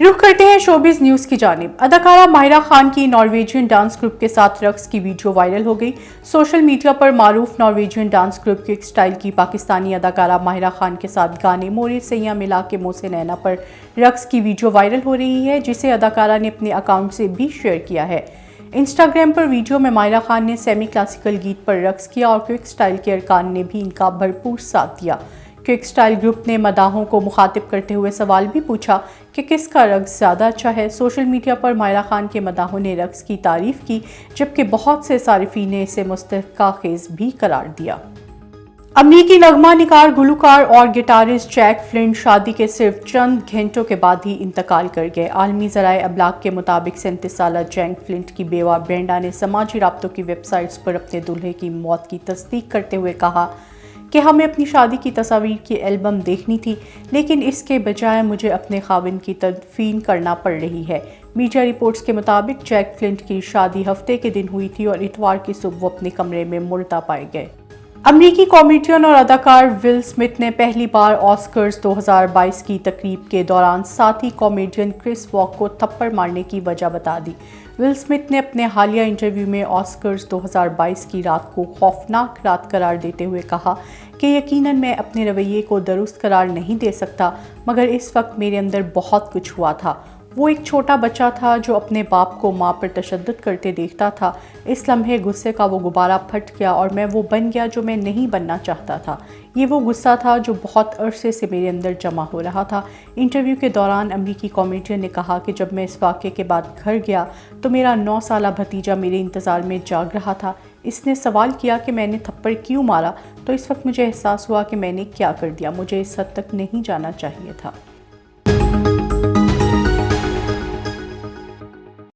रुख करते हैं शोबिज न्यूज की जानिब। अदाकारा माहिरा खान की नॉर्वेजियन डांस ग्रुप के साथ रक्स की वीडियो वायरल हो गई। सोशल मीडिया पर मारूफ नॉर्वेजियन डांस ग्रुप के स्टाइल की पाकिस्तानी अदाकारा माहिरा खान के साथ गाने मोरे सैया मिला के मुँह से नैना पर रक्स की वीडियो वायरल हो रही है, जिसे अदाकारा ने अपने अकाउंट से भी शेयर किया है। इंस्टाग्राम पर वीडियो में माहिरा खान ने सेमी क्लासिकल गीत पर रक्स किया और क्विक स्टाइल के अरकान ने भी इनका भरपूर साथ दिया। क्विक स्टाइल ग्रुप ने मदाहों को मुखातिब करते हुए सवाल भी पूछा कि किसका रक्स ज़्यादा अच्छा है। सोशल मीडिया पर माहिरा खान के मदाहों ने रक्स की तारीफ़ की, जबकि बहुत से सारिफीन ने इसे मुस्तहक़ाखेज़ भी करार दिया। अमरीकी नगमा निगार, गुलकार और गिटारिस्ट जैक फ्लिंट शादी के सिर्फ चंद घंटों के बाद ही इंतकाल कर गए। आलमी ज़राए अबलाग के मुताबिक 37 साला जैक फ्लिंट की बेवा ब्रेंडा ने समाजी राब्तों की वेबसाइट्स पर अपने दूल्हे की मौत की तस्दीक करते हुए कहा कि हमें अपनी शादी की तस्वीर की एल्बम देखनी थी, लेकिन इसके बजाय मुझे अपने खाविंद की तदफीन करना पड़ रही है। मीडिया रिपोर्ट्स के मुताबिक जैक फ्लिंट की शादी हफ्ते के दिन हुई थी और इतवार की सुबह वो अपने कमरे में मुर्दा पाए गए। अमरीकी कॉमेडियन और अदाकार विल स्मिथ ने पहली बार ऑस्कर्स 2022 की तकरीब के दौरान साथी कॉमेडियन क्रिस वॉक को थप्पड़ मारने की वजह बता दी। विल स्मिथ ने अपने हालिया इंटरव्यू में ऑस्कर्स 2022 की रात को खौफनाक रात करार देते हुए कहा कि यकीनन मैं अपने रवैये को दुरुस्त करार नहीं दे सकता, मगर इस वक्त मेरे अंदर बहुत कुछ हुआ था। वो एक छोटा बच्चा था जो अपने बाप को माँ पर तशद्दुद करते देखता था। इस लम्हे गुस्से का वो गुब्बारा फट गया और मैं वो बन गया जो मैं नहीं बनना चाहता था। ये वो गुस्सा था जो बहुत अरसे से मेरे अंदर जमा हो रहा था। इंटरव्यू के दौरान अमरीकी कॉमेडियन ने कहा कि जब मैं इस वाक़े के बाद घर गया तो मेरा 9 साला भतीजा मेरे इंतज़ार में जाग रहा था। इसने सवाल किया कि मैंने थप्पड़ क्यों मारा, तो इस वक्त मुझे एहसास हुआ कि मैंने क्या कर दिया। मुझे इस हद तक नहीं जाना चाहिए था।